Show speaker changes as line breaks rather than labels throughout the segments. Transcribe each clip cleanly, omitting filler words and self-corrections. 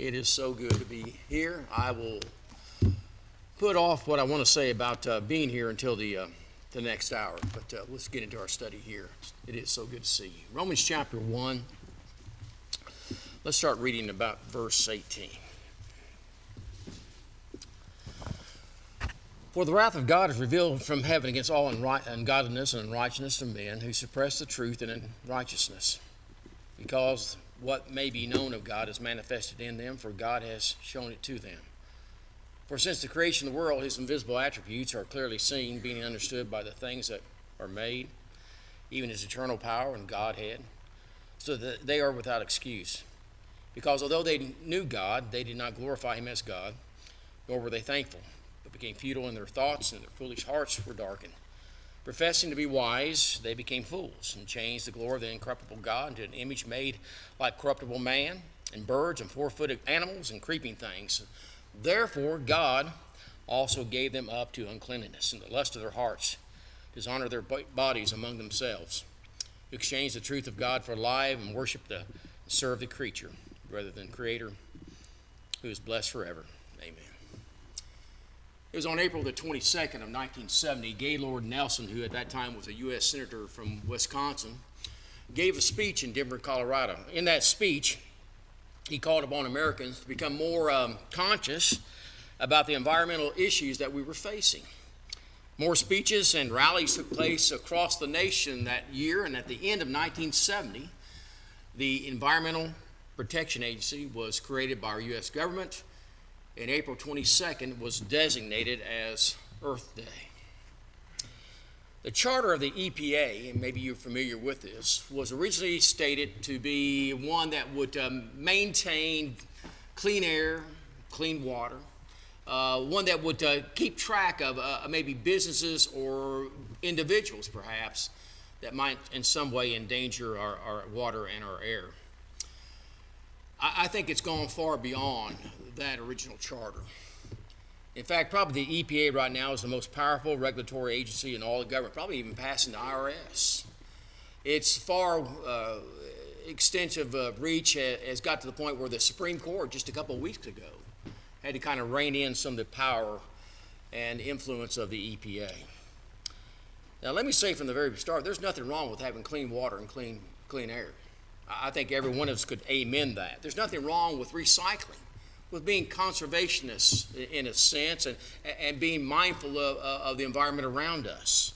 It is so good to be here. I will put off what I want to say about being here until the next hour, but let's get into our study here. It is so good to see you. Romans chapter 1. Let's start reading about verse 18. For the wrath of God is revealed from heaven against all ungodliness and unrighteousness of men who suppress the truth in unrighteousness, because what may be known of God is manifested in them, for God has shown it to them. For since the creation of the world, his invisible attributes are clearly seen, being understood by the things that are made, even his eternal power and Godhead, so that they are without excuse. Because although they knew God, they did not glorify him as God, nor were they thankful, but became futile in their thoughts, and their foolish hearts were darkened. Professing to be wise, they became fools, and changed the glory of the incorruptible God into an image made like corruptible man, and birds, and four-footed animals, and creeping things. Therefore God also gave them up to uncleanness, and the lust of their hearts, to dishonor their bodies among themselves, who exchanged the truth of God for a lie, and worshiped and served the creature, rather than the Creator, who is blessed forever. Amen. It was on April the 22nd of 1970, Gaylord Nelson, who at that time was a U.S. Senator from Wisconsin, gave a speech in Denver, Colorado. In that speech, he called upon Americans to become more conscious about the environmental issues that we were facing. More speeches and rallies took place across the nation that year, and at the end of 1970, the Environmental Protection Agency was created by our U.S. government, and April 22nd was designated as Earth Day. The charter of the EPA, and maybe you're familiar with this, was originally stated to be one that would maintain clean air, clean water, one that would keep track of maybe businesses or individuals perhaps that might in some way endanger our water and our air. I think it's gone far beyond that original charter. In fact, probably the EPA right now is the most powerful regulatory agency in all the government, probably even passing the IRS. Its far extensive reach has got to the point where the Supreme Court just a couple of weeks ago had to kind of rein in some of the power and influence of the EPA. Now, let me say from the very start, there's nothing wrong with having clean water and clean air. I think every one of us could amen that. There's nothing wrong with recycling, with being conservationists in a sense, and being mindful of the environment around us.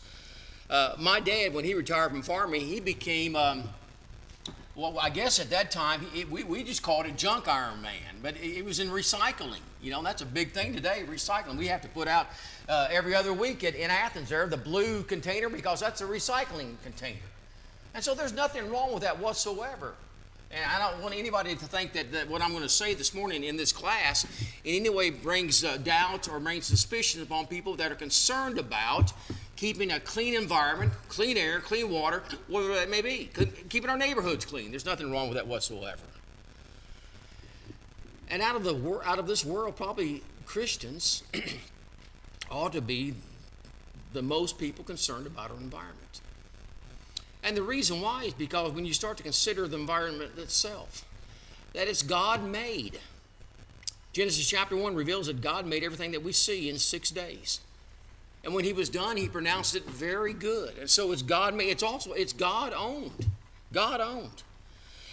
My dad, when he retired from farming, he became, well, I guess at that time, we just called it junk iron man, but it was in recycling. You know, that's a big thing today, recycling. We have to put out every other week in Athens there, the blue container, because that's a recycling container. And so there's nothing wrong with that whatsoever. And I don't want anybody to think that what I'm going to say this morning in this class in any way brings doubt or brings suspicion upon people that are concerned about keeping a clean environment, clean air, clean water, whatever that may be, keeping our neighborhoods clean. There's nothing wrong with that whatsoever. And out of this world, probably Christians ought to be the most people concerned about our environment. And the reason why is because when you start to consider the environment itself, that it's God-made. Genesis chapter 1 reveals that God made everything that we see in 6 days. And when he was done, he pronounced it very good. And so it's God-made. It's God-owned. God-owned.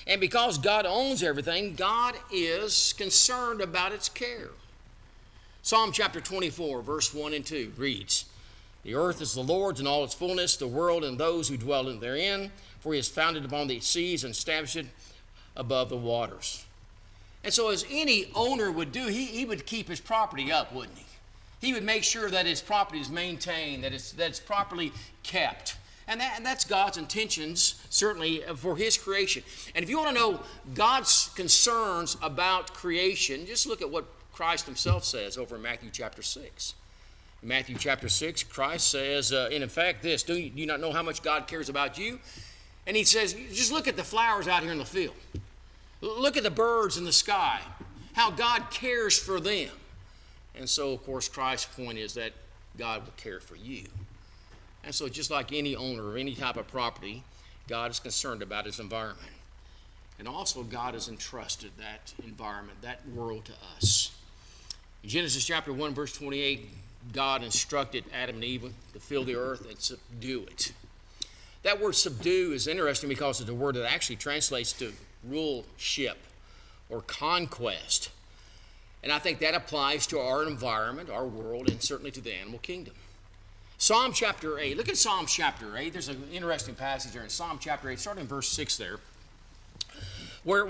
And because God owns everything, God is concerned about its care. Psalm chapter 24, verse 1 and 2 reads, "The earth is the Lord's and all its fullness, the world and those who dwell therein, for he has founded upon the seas and established it above the waters." And so as any owner would do, he would keep his property up, wouldn't he? He would make sure that his property is maintained, that it's properly kept. And that's God's intentions, certainly, for his creation. And if you want to know God's concerns about creation, just look at what Christ himself says over in Matthew chapter 6. In Matthew chapter 6, Christ says, in effect, this, do you not know how much God cares about you? And he says, just look at the flowers out here in the field. Look at the birds in the sky, how God cares for them. And so, of course, Christ's point is that God will care for you. And so just like any owner of any type of property, God is concerned about his environment. And also God has entrusted that environment, that world to us. In Genesis chapter 1, verse 28, God instructed Adam and Eve to fill the earth and subdue it. That word subdue is interesting because it's a word that actually translates to ruleship or conquest. And I think that applies to our environment, our world, and certainly to the animal kingdom. Psalm chapter 8. Look at Psalm chapter 8. There's an interesting passage there in Psalm chapter 8, starting in verse 6 there, where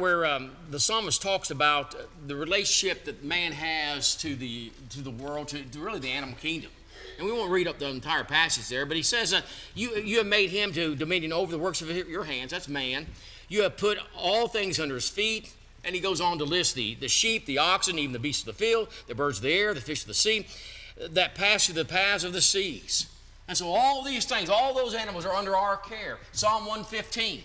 the psalmist talks about the relationship that man has to the world, to really the animal kingdom. And we won't read up the entire passage there, but he says, you have made him to dominion over the works of your hands. That's man. You have put all things under his feet. And he goes on to list the sheep, the oxen, even the beasts of the field, the birds of the air, the fish of the sea, that pass through the paths of the seas. And so all these things, all those animals are under our care. Psalm 115,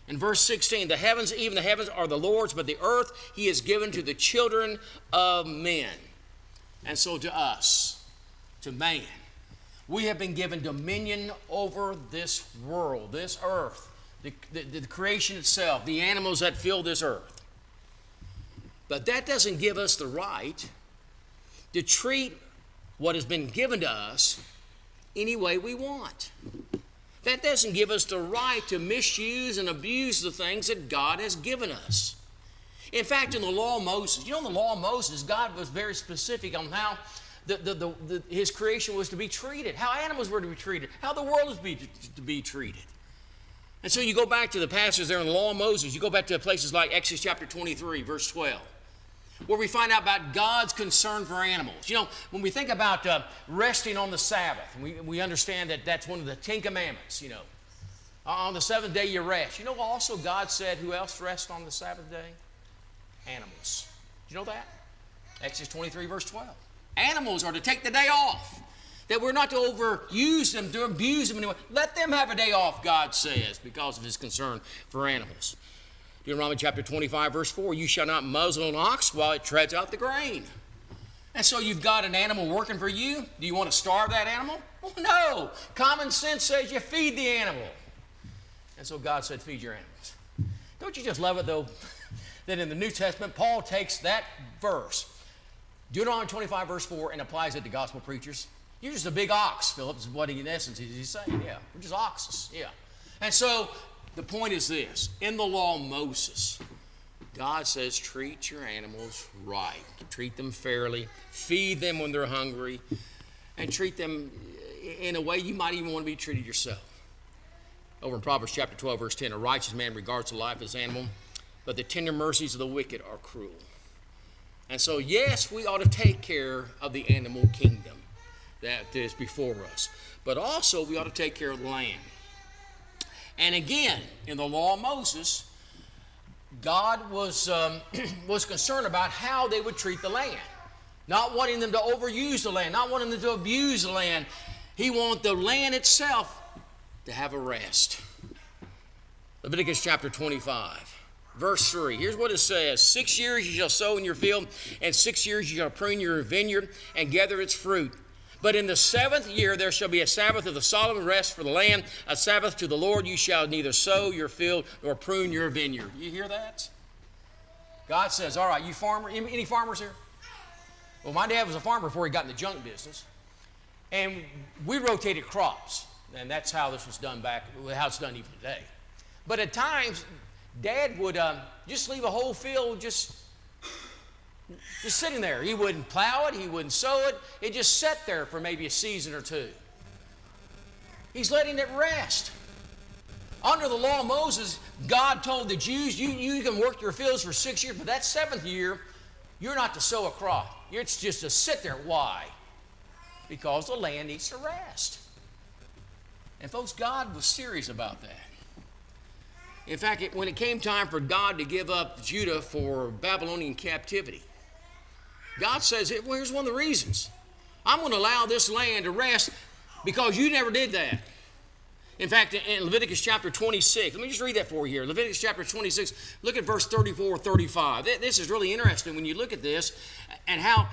in verse 16, the heavens, even the heavens are the Lord's, but the earth he has given to the children of men. And so to us, to man, we have been given dominion over this world, this earth, the creation itself, the animals that fill this earth. But that doesn't give us the right to treat what has been given to us any way we want. That doesn't give us the right to misuse and abuse the things that God has given us. In fact, in the law of Moses, in the law of Moses, God was very specific on how his creation was to be treated, how animals were to be treated, how the world was to be treated. And so you go back to the passages there in the law of Moses, you go back to places like Exodus chapter 23, verse 12. Where we find out about God's concern for animals. When we think about resting on the Sabbath, we understand that that's one of the 10 Commandments, On the seventh day you rest. Also God said who else rests on the Sabbath day? Animals. Do you know that? Exodus 23, verse 12. Animals are to take the day off. That we're not to overuse them, to abuse them anyway. Let them have a day off, God says, because of his concern for animals. Deuteronomy chapter 25, verse 4, you shall not muzzle an ox while it treads out the grain. And so you've got an animal working for you. Do you want to starve that animal? Well, no. Common sense says you feed the animal. And so God said, feed your animals. Don't you just love it, though, that in the New Testament, Paul takes that verse, Deuteronomy 25, verse 4, and applies it to gospel preachers? You're just a big ox, Philip, is what in essence he's saying. Yeah, we're just oxes. Yeah. And so the point is this. In the law of Moses, God says treat your animals right. Treat them fairly. Feed them when they're hungry. And treat them in a way you might even want to be treated yourself. Over in Proverbs chapter 12, verse 10, a righteous man regards the life of his animal, but the tender mercies of the wicked are cruel. And so, yes, we ought to take care of the animal kingdom that is before us. But also, we ought to take care of the land. And again, in the law of Moses, God was concerned about how they would treat the land. Not wanting them to overuse the land, not wanting them to abuse the land. He wanted the land itself to have a rest. Leviticus chapter 25, verse 3. Here's what it says. 6 years you shall sow in your field, and 6 years you shall prune your vineyard and gather its fruit. But in the 7th year there shall be a Sabbath of the solemn rest for the land, a Sabbath to the Lord. You shall neither sow your field nor prune your vineyard. You hear that? God says, all right, you farmer, any farmers here? Well, my dad was a farmer before he got in the junk business. And we rotated crops. And that's how this was done back, how it's done even today. But at times, Dad would just leave a whole field just sitting there. He wouldn't plow it. He wouldn't sow it. It just sat there for maybe a season or two. He's letting it rest. Under the law of Moses, God told the Jews, you can work your fields for 6 years, but that 7th year, you're not to sow a crop. It's just to sit there. Why? Because the land needs to rest. And folks, God was serious about that. In fact, when it came time for God to give up Judah for Babylonian captivity, God says, well, here's one of the reasons. I'm going to allow this land to rest because you never did that. In fact, in Leviticus chapter 26, let me just read that for you here. Leviticus chapter 26, look at verse 34, 35. This is really interesting when you look at this and how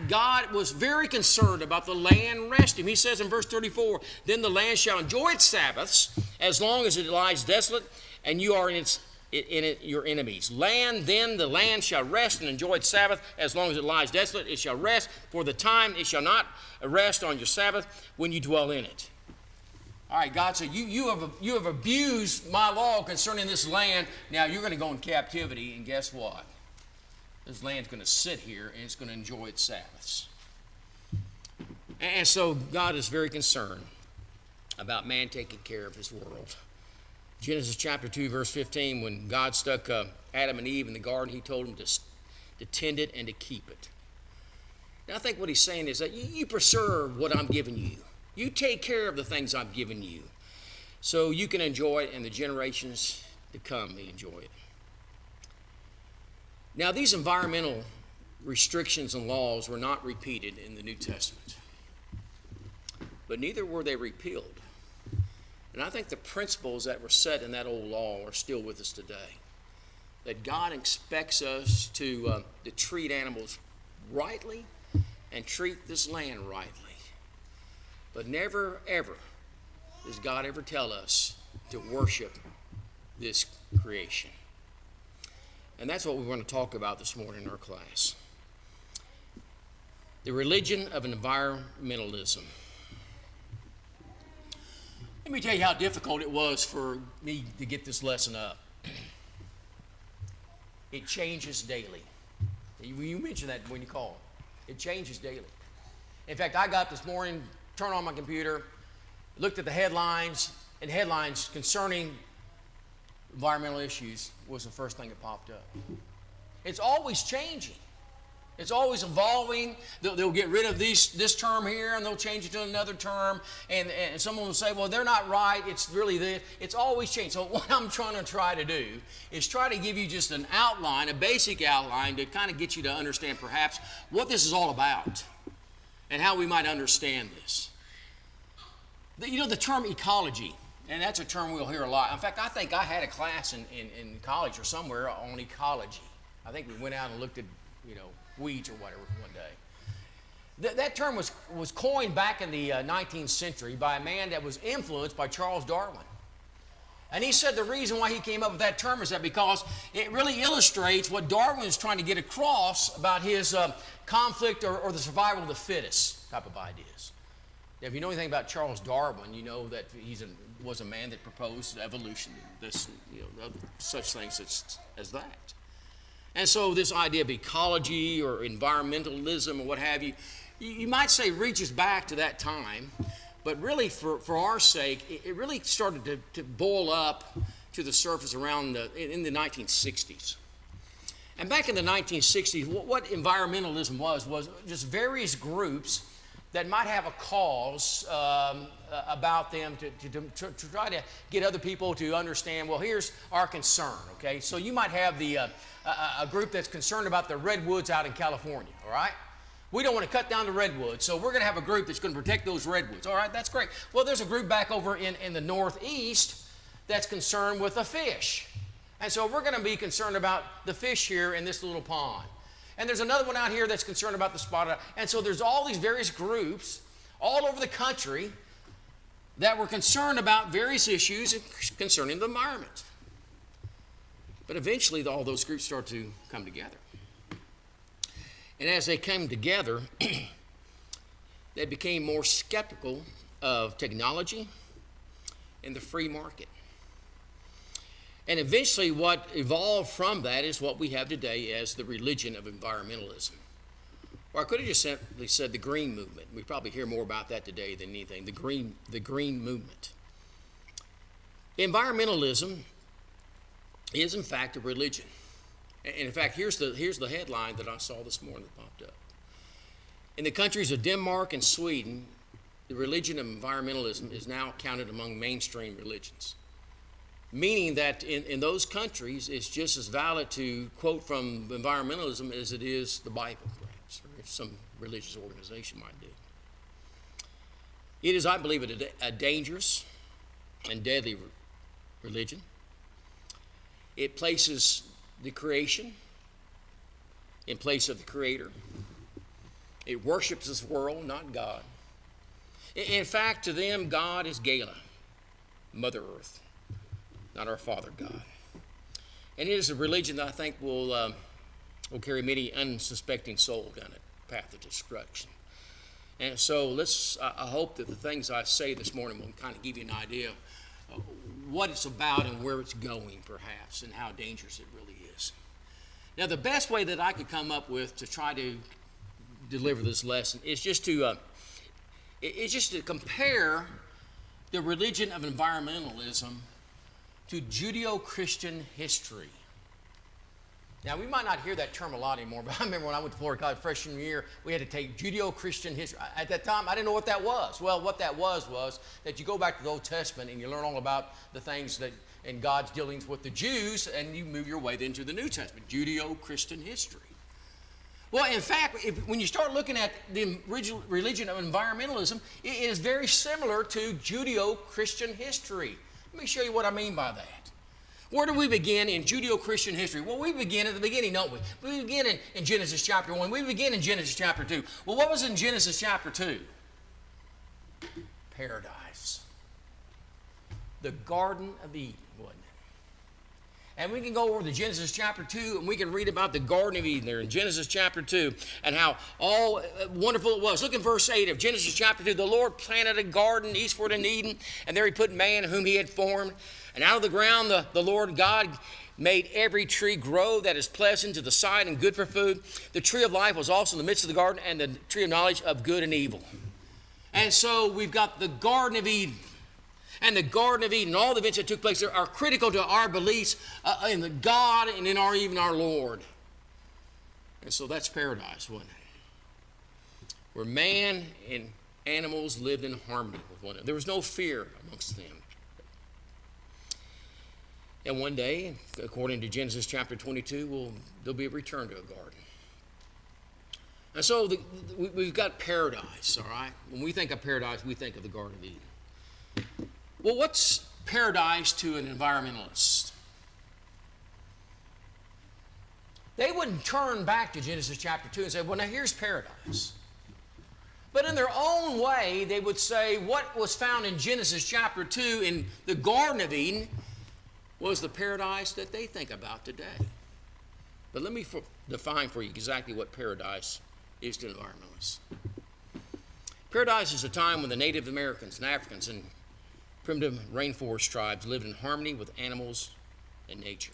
God was very concerned about the land resting. He says in verse 34, then the land shall enjoy its Sabbaths as long as it lies desolate and you are in its in it your enemies. Then the land shall rest and enjoy its Sabbath as long as it lies desolate. It shall rest for the time. It shall not rest on your Sabbath when you dwell in it. All right, God said, you have abused my law concerning this land. Now you're going to go in captivity, and guess what? This land's going to sit here, and it's going to enjoy its Sabbaths. And so God is very concerned about man taking care of his world. Genesis chapter 2, verse 15, when God stuck Adam and Eve in the garden, he told them to tend it and to keep it. Now I think what he's saying is that you preserve what I'm giving you. You take care of the things I've given you so you can enjoy it and the generations to come may enjoy it. Now, these environmental restrictions and laws were not repeated in the New Testament, but neither were they repealed. And I think the principles that were set in that old law are still with us today, that God expects us to treat animals rightly and treat this land rightly. But never, ever does God ever tell us to worship this creation. And that's what we want to talk about this morning in our class. The religion of environmentalism. Let me tell you how difficult it was for me to get this lesson up. It changes daily. You mentioned that when you call. It changes daily. In fact, I got this morning, turned on my computer, looked at the headlines, and headlines concerning environmental issues was the first thing that popped up. It's always changing. It's always evolving. They'll get rid of this term here, and they'll change it to another term, and someone will say, well, they're not right. It's really this. It's always changing. So what I'm trying to do is try to give you just an outline, a basic outline, to kind of get you to understand perhaps what this is all about and how we might understand this. You know, the term ecology, and that's a term we'll hear a lot. In fact, I think I had a class in college or somewhere on ecology. I think we went out and looked at, weeds or whatever one day. That term was coined back in the 19th century by a man that was influenced by Charles Darwin. And he said the reason why he came up with that term is that because it really illustrates what Darwin is trying to get across about his conflict or the survival of the fittest type of ideas. Now, if you know anything about Charles Darwin, you know that he was a man that proposed evolution, such things as that. And so this idea of ecology or environmentalism or what have you, you might say reaches back to that time. But really, for our sake, it really started to boil up to the surface in the 1960s. And back in the 1960s, what environmentalism was just various groups that might have a cause about them to try to get other people to understand, well, here's our concern, okay? So you might have a group that's concerned about the redwoods out in California, all right? We don't want to cut down the redwoods, so we're going to have a group that's going to protect those redwoods. All right, that's great. Well, there's a group back over in the Northeast that's concerned with the fish. And so we're going to be concerned about the fish here in this little pond. And there's another one out here that's concerned about the spotted. And so there's all these various groups all over the country that were concerned about various issues concerning the environment. But eventually, all those groups start to come together. And as they came together, they became more skeptical of technology and the free market. And eventually what evolved from that is what we have today as the religion of environmentalism. Or I could have just simply said the green movement. We probably hear more about that today than anything, the green movement. Environmentalism is in fact a religion. And in fact, here's the headline that I saw this morning that popped up. In the countries of Denmark and Sweden, the religion of environmentalism is now counted among mainstream religions. Meaning that in those countries, it's just as valid to quote from environmentalism as it is the Bible, perhaps, or some religious organization might do. It is, I believe, a dangerous and deadly religion. It places the creation in place of the Creator. It worships this world, not God. In fact, to them, God is Gala, Mother Earth, not our Father God. And it is a religion that I think will carry many unsuspecting souls down a path of destruction. And so I hope that the things I say this morning will kind of give you an idea of what it's about and where it's going, perhaps, and how dangerous it really is. Now, the best way that I could come up with to try to deliver this lesson is just to compare the religion of environmentalism to Judeo-Christian history. Now, we might not hear that term a lot anymore, but I remember when I went to Florida College freshman year, we had to take Judeo-Christian history. At that time, I didn't know what that was. Well, what that was that you go back to the Old Testament and you learn all about the things that in God's dealings with the Jews, and you move your way then to the New Testament, Judeo-Christian history. Well, in fact, when you start looking at the religion of environmentalism, it is very similar to Judeo-Christian history. Let me show you what I mean by that. Where do we begin in Judeo-Christian history? Well, we begin at the beginning, don't we? We begin in Genesis chapter 1. We begin in Genesis chapter 2. Well, what was in Genesis chapter 2? Paradise. The Garden of Eden, wasn't it? And we can go over to Genesis chapter 2 and we can read about the Garden of Eden there in Genesis chapter 2 and how all wonderful it was. Look at verse 8 of Genesis chapter 2. The Lord planted a garden eastward in Eden, and there he put man whom he had formed. And out of the ground the Lord God made every tree grow that is pleasant to the sight and good for food. The tree of life was also in the midst of the garden, and the tree of knowledge of good and evil. And so we've got the Garden of Eden. And the Garden of Eden, all the events that took place there are critical to our beliefs in the God and in even our Lord. And so that's paradise, wasn't it? Where man and animals lived in harmony with one another. There was no fear amongst them. And one day, according to Genesis chapter 22, there'll be a return to a garden. And so we've got paradise, all right? When we think of paradise, we think of the Garden of Eden. Well, what's paradise to an environmentalist? They wouldn't turn back to Genesis chapter 2 and say, well, now here's paradise. But in their own way, they would say what was found in Genesis chapter 2 in the Garden of Eden was the paradise that they think about today. But let me define for you exactly what paradise is to environmentalists. Paradise is a time when the Native Americans and Africans and primitive rainforest tribes lived in harmony with animals and nature.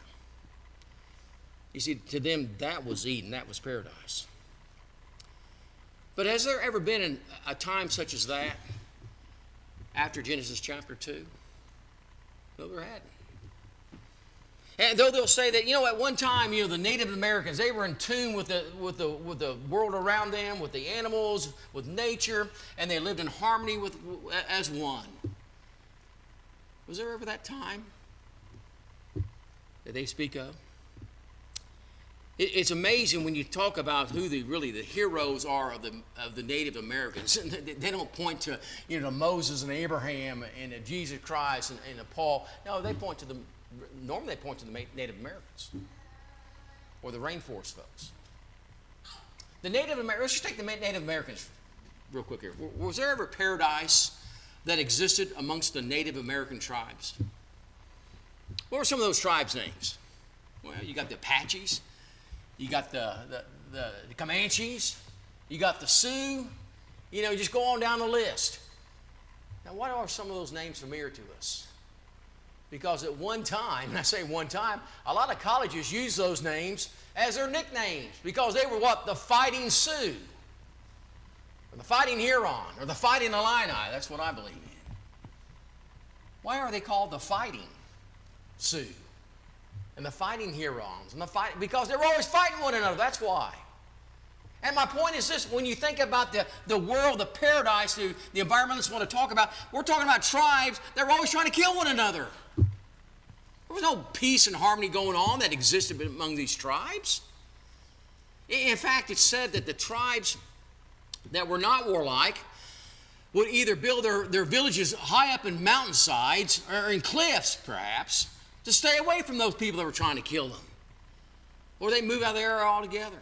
You see, to them, that was Eden, that was paradise. But has there ever been a time such as that after Genesis chapter 2? No, there hadn't. And though they'll say that, at one time, the Native Americans, they were in tune with the world around them, with the animals, with nature, and they lived in harmony as one. Was there ever that time that they speak of? It's amazing when you talk about who the heroes are of the Native Americans. They don't point to Moses and Abraham and Jesus Christ and Paul. No, they point to normally they point to the Native Americans or the rainforest folks. Let's just take the Native Americans real quick here. Was there ever paradise that existed amongst the Native American tribes? What were some of those tribes' names? Well, you got the Apaches, you got the Comanches, you got the Sioux, just go on down the list. Now, why are some of those names familiar to us? Because at one time, and I say one time, a lot of colleges used those names as their nicknames because they were what? The Fighting Sioux, or the Fighting Huron, or the Fighting Illini. That's what I believe in. Why are they called the Fighting Sioux and the Fighting Hurons? Because they were always fighting one another. That's why. And my point is this: when you think about the world, the paradise the environmentalists want to talk about, we're talking about tribes that were always trying to kill one another. There was no peace and harmony going on that existed among these tribes. In fact, it's said that the tribes that were not warlike would either build their villages high up in mountainsides or in cliffs, perhaps, to stay away from those people that were trying to kill them. Or they move out of the area altogether.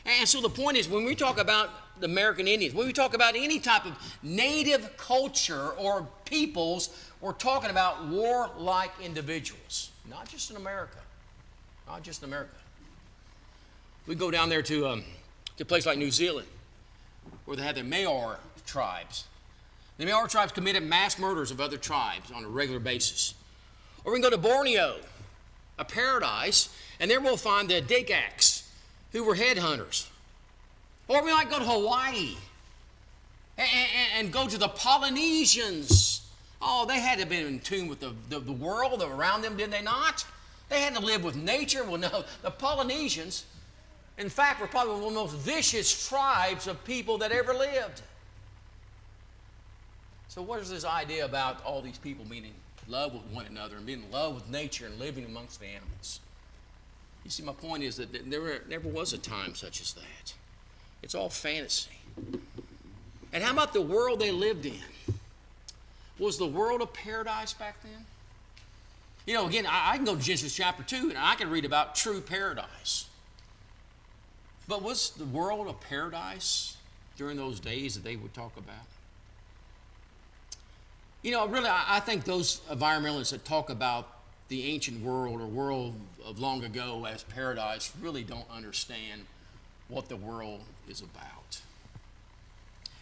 And so the point is, when we talk about the American Indians, when we talk about any type of native culture or peoples, we're talking about warlike individuals, not just in America. Not just in America. We go down there to a place like New Zealand, where they have the Maori tribes. The Maori tribes committed mass murders of other tribes on a regular basis. Or we can go to Borneo, a paradise, and there we'll find the Degaks, who were headhunters. Or we might go to Hawaii and go to the Polynesians. Oh, they had to have been in tune with the world around them, did they not? They had to live with nature. Well, no, the Polynesians, in fact, were probably one of the most vicious tribes of people that ever lived. So what is this idea about all these people being in love with one another and being in love with nature and living amongst the animals? You see, my point is that there never was a time such as that. It's all fantasy. And how about the world they lived in? Was the world a paradise back then? You know, again, I can go to Genesis chapter 2 and I can read about true paradise. But was the world a paradise during those days that they would talk about? You know, really, I think those environmentalists that talk about the ancient world or world of long ago as paradise really don't understand what the world is about.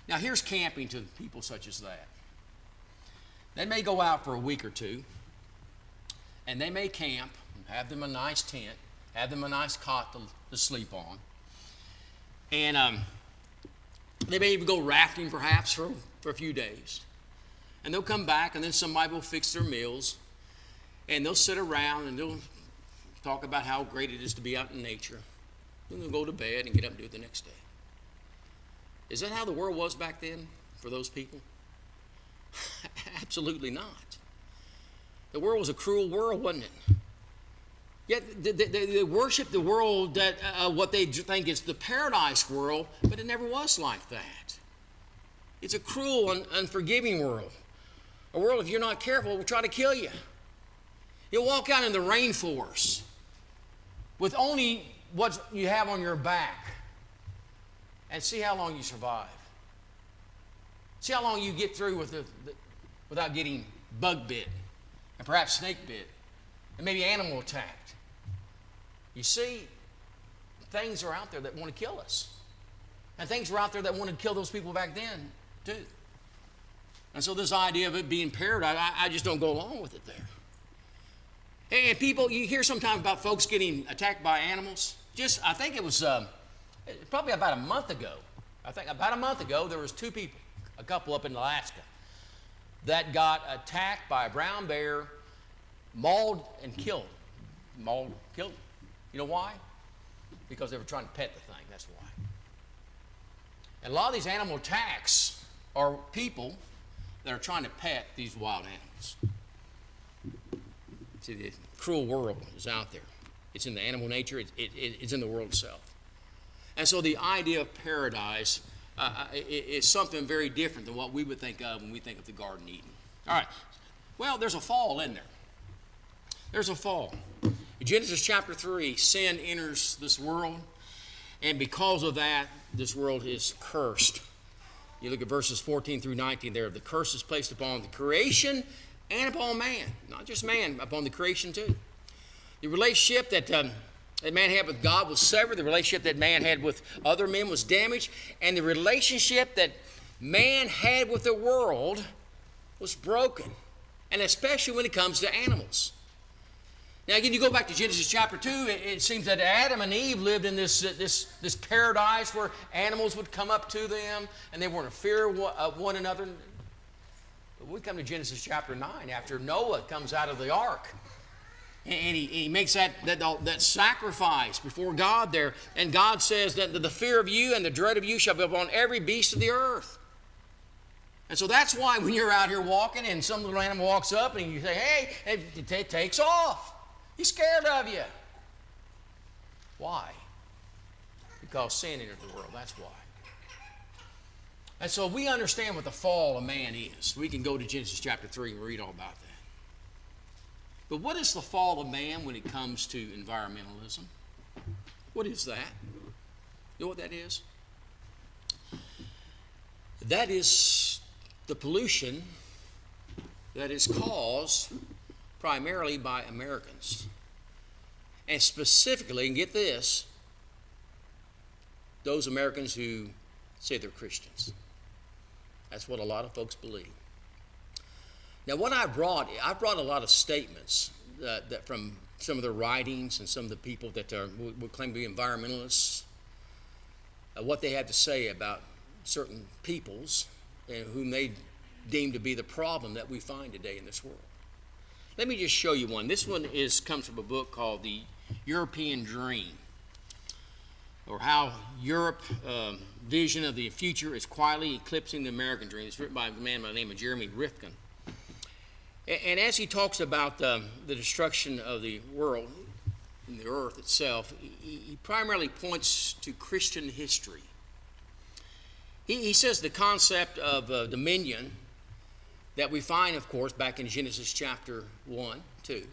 Now, here's camping to people such as that. They may go out for a week or two, and they may camp, have them a nice tent, have them a nice cot to sleep on, and they may even go rafting perhaps for a few days. And they'll come back, and then somebody will fix their meals, and they'll sit around and they'll talk about how great it is to be out in nature. Then they'll go to bed and get up and do it the next day. Is that how the world was back then for those people? Absolutely not. The world was a cruel world, wasn't it? Yet they worship the world that what they think is the paradise world, but it never was like that. It's a cruel and unforgiving world. A world, if you're not careful, will try to kill you. You'll walk out in the rainforest with only what you have on your back and see how long you survive. See how long you get through without getting bug bit and perhaps snake bit and maybe animal attacked. You see, things are out there that want to kill us. And things were out there that wanted to kill those people back then, too. And so this idea of it being paradise, I just don't go along with it there. And people, you hear sometimes about folks getting attacked by animals. I think it was probably about a month ago. I think about a month ago, there was two people, a couple up in Alaska, that got attacked by a brown bear, mauled and killed. Mauled, killed. You know why? Because they were trying to pet the thing, that's why. And a lot of these animal attacks are people that are trying to pet these wild animals. See, the cruel world is out there. It's in the animal nature. It's in the world itself. And so the idea of paradise is something very different than what we would think of when we think of the Garden of Eden. All right. Well, there's a fall in there. There's a fall. In Genesis chapter 3, sin enters this world, and because of that, this world is cursed. You look at verses 14 through 19 there. The curse is placed upon the creation and upon man. Not just man, upon the creation too. The relationship that man had with God was severed. The relationship that man had with other men was damaged. And the relationship that man had with the world was broken. And especially when it comes to animals. Now again, you go back to Genesis chapter 2, it seems that Adam and Eve lived in this paradise where animals would come up to them and they weren't in fear of one another. But we come to Genesis chapter 9 after Noah comes out of the ark. And he makes that sacrifice before God there. And God says that the fear of you and the dread of you shall be upon every beast of the earth. And so that's why when you're out here walking and some little animal walks up and you say, hey, it takes off. He's scared of you. Why? Because sin entered the world. That's why. And so we understand what the fall of man is. We can go to Genesis chapter 3 and read all about that. But what is the fall of man when it comes to environmentalism? What is that? You know what that is? That is the pollution that is caused primarily by Americans. And specifically, and get this, those Americans who say they're Christians. That's what a lot of folks believe. Now, what I brought a lot of statements that from some of their writings and some of the people that would claim to be environmentalists, what they have to say about certain peoples and whom they deem to be the problem that we find today in this world. Let me just show you one. This one comes from a book called The European Dream, or How Europe Vision of the Future is Quietly Eclipsing the American Dream. It's written by a man by the name of Jeremy Rifkin. And as he talks about the destruction of the world and the earth itself, he primarily points to Christian history. He says the concept of dominion that we find, of course, back in Genesis chapter 1, 2,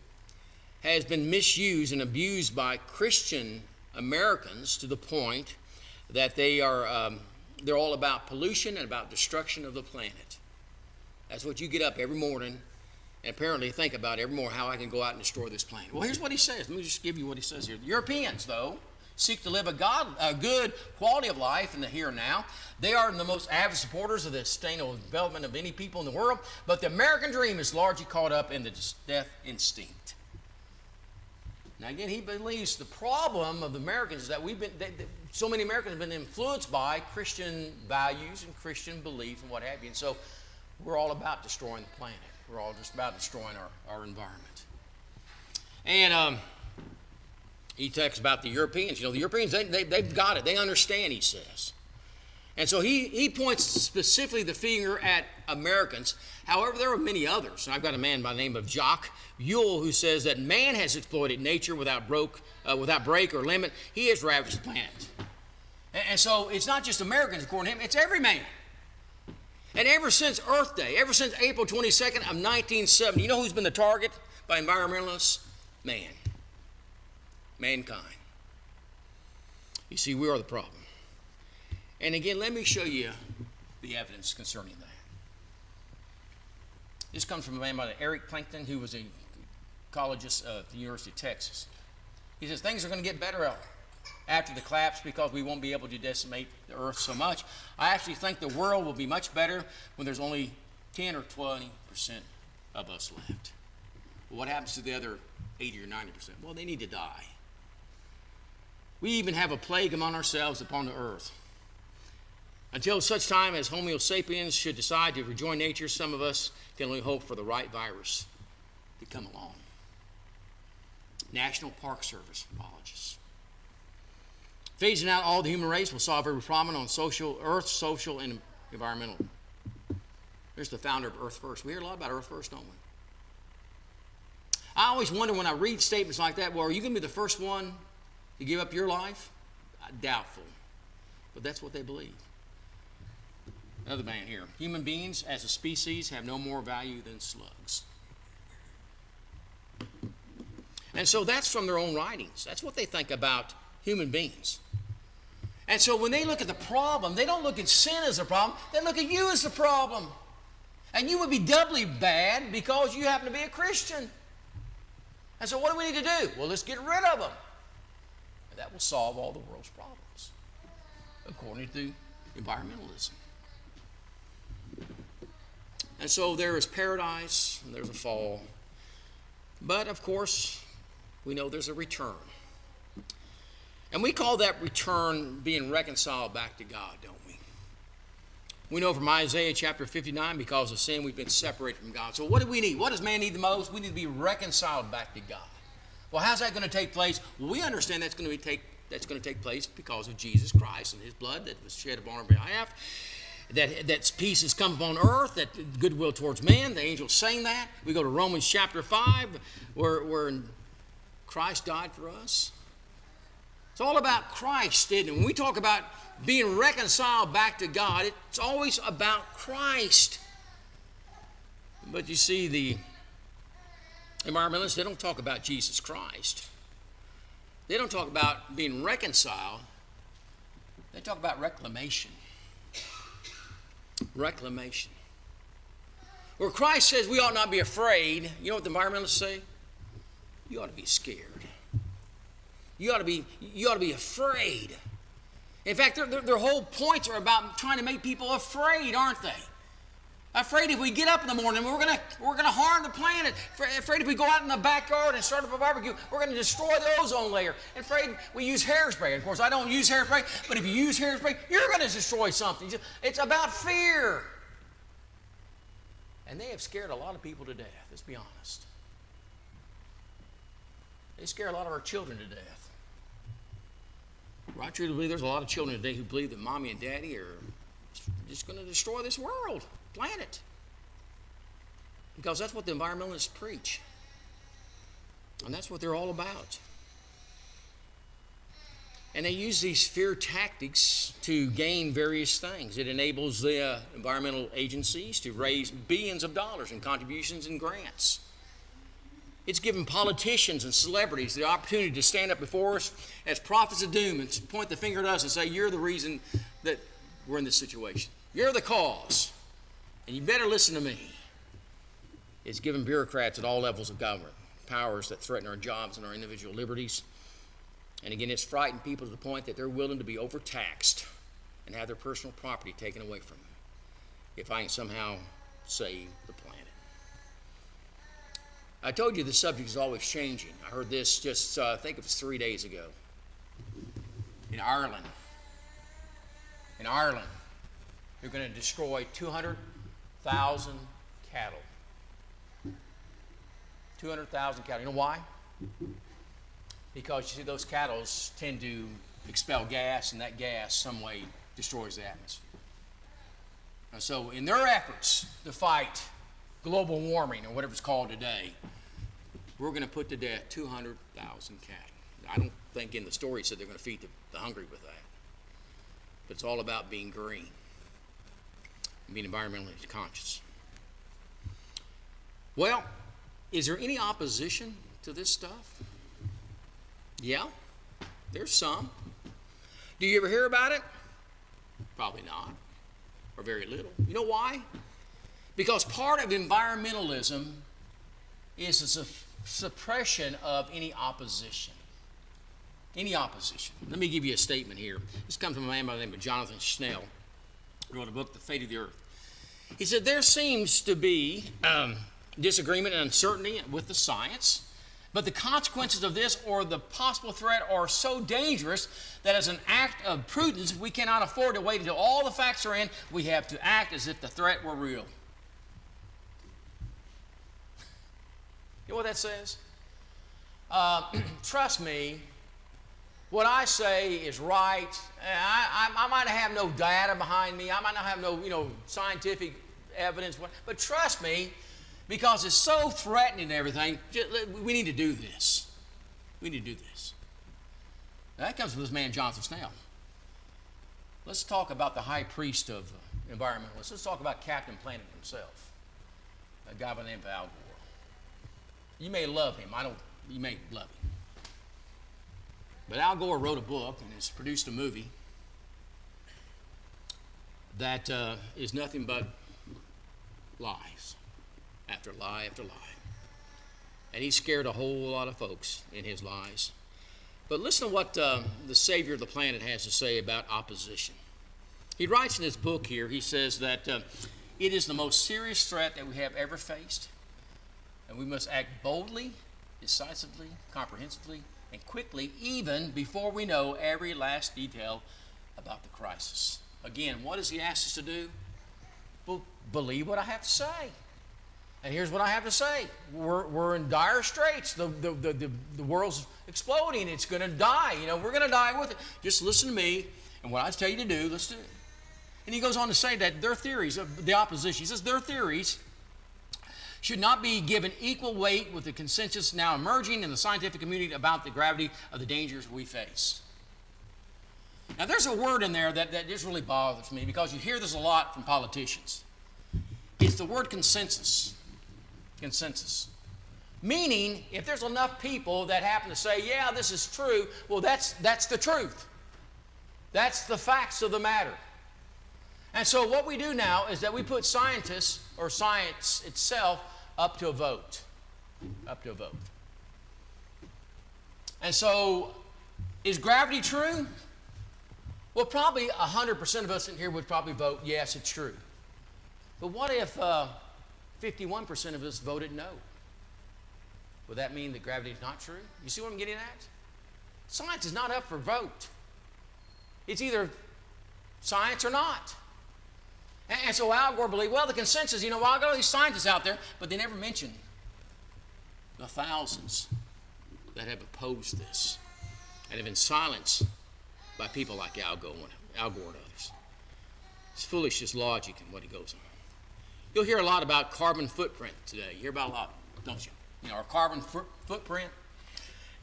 has been misused and abused by Christian Americans to the point that they're all about pollution and about destruction of the planet. That's what you get up every morning and apparently think about every morning, how I can go out and destroy this planet. Well, here's what he says. Let me just give you what he says here. The Europeans, though, seek to live a good quality of life in the here and now. They are the most avid supporters of the sustainable development of any people in the world, but the American dream is largely caught up in the death instinct. Now, again, he believes the problem of the Americans is that so many Americans have been influenced by Christian values and Christian belief and what have you, and so we're all about destroying the planet. We're all just about destroying our environment. And he talks about the Europeans. You know, the Europeans, they've got it. They understand, he says. And so he points specifically the finger at Americans. However, there are many others. And I've got a man by the name of Jacques Ellul who says that man has exploited nature without break or limit. He has ravaged the planet. And so it's not just Americans, according to him. It's every man. And ever since Earth Day, ever since April 22nd of 1970, you know who's been the target by environmentalists? Man. Mankind. You see, we are the problem. And again, let me show you the evidence concerning that. This comes from a man by the Eric Plankton, who was a ecologist at the University of Texas. He says things are going to get better after the collapse because we won't be able to decimate the earth so much. I actually think the world will be much better when there's only 10 or 20% of us left. Well, what happens to the other 80 or 90%? Well, they need to die. We even have a plague among ourselves upon the earth. Until such time as Homo sapiens should decide to rejoin nature, some of us can only hope for the right virus to come along. National Park Service biologists. Phasing out all the human race will solve every problem on Earth, social, and environmental. There's the founder of Earth First. We hear a lot about Earth First, don't we? I always wonder when I read statements like that, well, are you going to be the first one to give up your life? Doubtful. But that's what they believe. Another man here. Human beings as a species have no more value than slugs. And so that's from their own writings. That's what they think about human beings. And so when they look at the problem, they don't look at sin as a problem. They look at you as the problem. And you would be doubly bad because you happen to be a Christian. And so what do we need to do? Well, let's get rid of them. And that will solve all the world's problems, according to environmentalism. And so there is paradise and there's a fall. But, of course, we know there's a return. And we call that return being reconciled back to God, don't we? We know from Isaiah chapter 59, because of sin, we've been separated from God. So what do we need? What does man need the most? We need to be reconciled back to God. Well, how's that going to take place? Well, we understand that's going to take place because of Jesus Christ and his blood that was shed upon our behalf. That peace has come upon earth, that goodwill towards man. The angels saying that. We go to Romans chapter 5, where Christ died for us. It's all about Christ, isn't it? When we talk about being reconciled back to God, it's always about Christ. But you see, the environmentalists, they don't talk about Jesus Christ. They don't talk about being reconciled They talk about reclamation. Reclamation. Where Christ says we ought not be afraid, you know what the environmentalists say? You ought to be scared. You ought to be afraid. In fact, their whole points are about trying to make people afraid, aren't they? Afraid if we get up in the morning, we're gonna harm the planet. Afraid if we go out in the backyard and start up a barbecue, we're gonna destroy the ozone layer. Afraid we use hairspray. Of course, I don't use hairspray, but if you use hairspray, you're gonna destroy something. It's about fear. And they have scared a lot of people to death, let's be honest. They scare a lot of our children to death. I truly believe there's a lot of children today who believe that mommy and daddy are just going to destroy this world, planet. Because that's what the environmentalists preach. And that's what they're all about. And they use these fear tactics to gain various things. It enables the environmental agencies to raise billions of dollars in contributions and grants. It's given politicians and celebrities the opportunity to stand up before us as prophets of doom and to point the finger at us and say, you're the reason that we're in this situation. You're the cause. And you better listen to me. It's given bureaucrats at all levels of government powers that threaten our jobs and our individual liberties. And again, it's frightened people to the point that they're willing to be overtaxed and have their personal property taken away from them if I can somehow save the planet. I told you the subject is always changing. I heard this just, I think it was 3 days ago. In Ireland, they're going to destroy 200,000 cattle. 200,000 cattle. You know why? Because you see, those cattle tend to expel gas, and that gas some way destroys the atmosphere. And so in their efforts to fight global warming, or whatever it's called today, we're going to put to death 200,000 cattle. I don't think in the story it said they're going to feed the hungry with that. But it's all about being green and being environmentally conscious. Well, is there any opposition to this stuff? Yeah, there's some. Do you ever hear about it? Probably not, or very little. You know why? Because part of environmentalism is the suppression of any opposition. Any opposition. Let me give you a statement here. This comes from a man by the name of Jonathan Snell, who wrote a book, The Fate of the Earth. He said, there seems to be disagreement and uncertainty with the science, but the consequences of this or the possible threat are so dangerous that as an act of prudence, we cannot afford to wait until all the facts are in. We have to act as if the threat were real. You know what that says? Trust me, what I say is right. I might have no data behind me. I might not have no scientific evidence. But trust me, because it's so threatening and everything, we need to do this. We need to do this. Now, that comes from this man, Jonathan Snell. Let's talk about the high priest of environmentalists. Let's talk about Captain Planet himself, a guy by the name of Al Gore. You may love him. You may love him. But Al Gore wrote a book and has produced a movie that is nothing but lies after lie after lie. And he scared a whole lot of folks in his lies. But listen to what the savior of the planet has to say about opposition. He writes in his book here, he says that it is the most serious threat that we have ever faced. And we must act boldly, decisively, comprehensively, and quickly, even before we know every last detail about the crisis. Again, what does he ask us to do? Well, believe what I have to say. And here's what I have to say. We're in dire straits. The world's exploding. It's going to die. We're going to die with it. Just listen to me, and what I tell you to do, let's do it. And he goes on to say that their theories of the opposition, he says their theories should not be given equal weight with the consensus now emerging in the scientific community about the gravity of the dangers we face. Now, there's a word in there that just really bothers me because you hear this a lot from politicians. It's the word consensus. Consensus. Meaning, if there's enough people that happen to say, yeah, this is true, well, that's the truth. That's the facts of the matter. And so what we do now is that we put scientists or science itself up to a vote. Up to a vote. And so, is gravity true? Well, probably 100% of us in here would probably vote, yes, it's true. But what if 51% of us voted no? Would that mean that gravity is not true? You see what I'm getting at? Science is not up for vote. It's either science or not. And so Al Gore believed, well, the consensus, well, I got all these scientists out there, but they never mention the thousands that have opposed this and have been silenced by people like Al Gore and others. It's foolish as logic and what he goes on. You'll hear a lot about carbon footprint today. You hear about a lot, don't you? Our carbon footprint.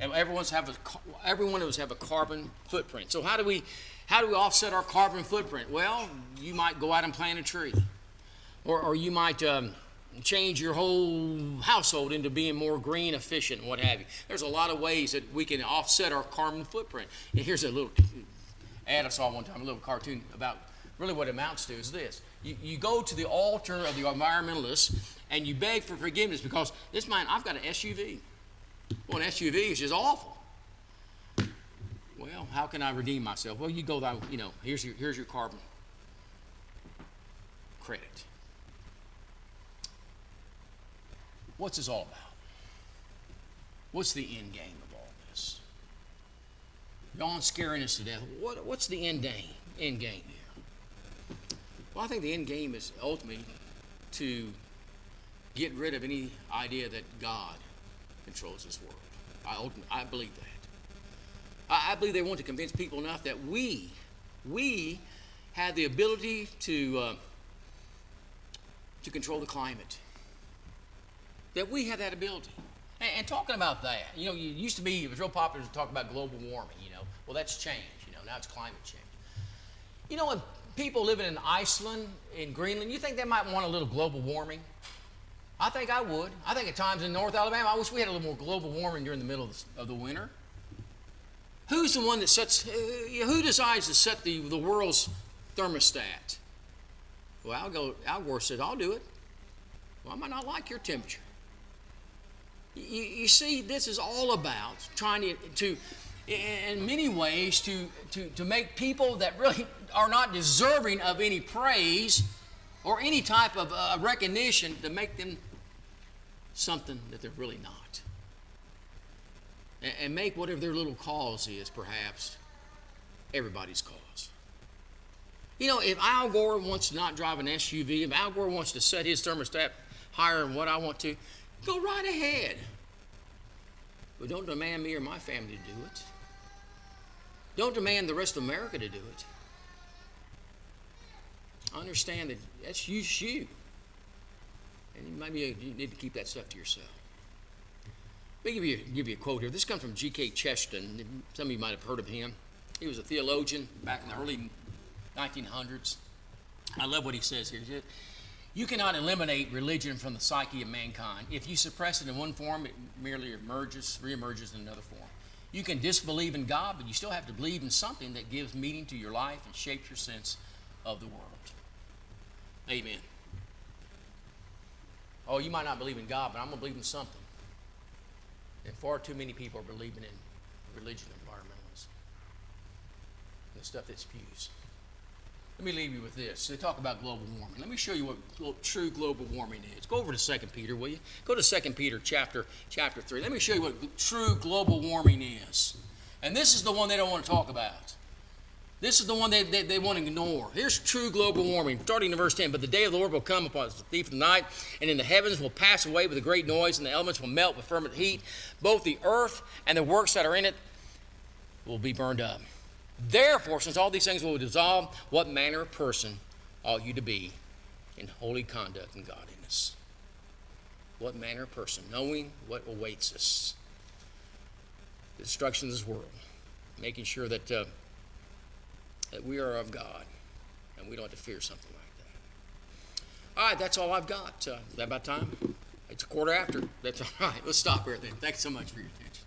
And every one of us have a carbon footprint. So how do we offset our carbon footprint? Well, you might go out and plant a tree. Or you might change your whole household into being more green efficient and what have you. There's a lot of ways that we can offset our carbon footprint. And here's a little ad I saw one time, a little cartoon about really what it amounts to is this. You go to the altar of the environmentalists and you beg for forgiveness because I've got an SUV. Well, an SUV is just awful. Well, how can I redeem myself? Well, you go down, here's your carbon credit. What's this all about? What's the end game of all this? Y'all scaring us to death. What's the end game here? Well, I think the end game is ultimately to get rid of any idea that God controls this world. I believe that. I believe they want to convince people enough that we have the ability to control the climate. That we have that ability. And talking about that, it used to be, it was real popular to talk about global warming, Well, that's changed, now it's climate change. When people living in Iceland, in Greenland, you think they might want a little global warming? I think I would. I think at times in North Alabama, I wish we had a little more global warming during the middle of the winter. Who's the one that who decides to set the world's thermostat? Well, Al Gore said, I'll do it. Well, I might not like your temperature. You see, this is all about trying to in many ways, to make people that really are not deserving of any praise or any type of recognition, to make them something that they're really not. And make whatever their little cause is, perhaps, everybody's cause. If Al Gore wants to not drive an SUV, if Al Gore wants to set his thermostat higher than what I want to, go right ahead. But don't demand me or my family to do it. Don't demand the rest of America to do it. Understand that that's you. And maybe you need to keep that stuff to yourself. Let me give you a quote here. This comes from G.K. Chesterton. Some of you might have heard of him. He was a theologian back in the early 1900s. I love what he says here. You cannot eliminate religion from the psyche of mankind. If you suppress it in one form, it merely reemerges in another form. You can disbelieve in God, but you still have to believe in something that gives meaning to your life and shapes your sense of the world. Amen. Oh, you might not believe in God, but I'm going to believe in something. And far too many people are believing in religion and environmentalism and the stuff that spews. Let me leave you with this. They talk about global warming. Let me show you what true global warming is. Go over to 2 Peter, will you? Go to 2 Peter chapter 3. Let me show you what true global warming is. And this is the one they don't want to talk about. This is the one they want to ignore. Here's true global warming, starting in verse 10. But the day of the Lord will come upon us as a thief in the night, and in the heavens will pass away with a great noise, and the elements will melt with fervent heat. Both the earth and the works that are in it will be burned up. Therefore, since all these things will dissolve, what manner of person ought you to be in holy conduct and godliness? What manner of person, knowing what awaits us, the destruction of this world, making sure that we are of God and we don't have to fear something like that. All right, that's all I've got. Is that about time? It's 1:15. That's all right. Let's stop here then. Thanks so much for your attention.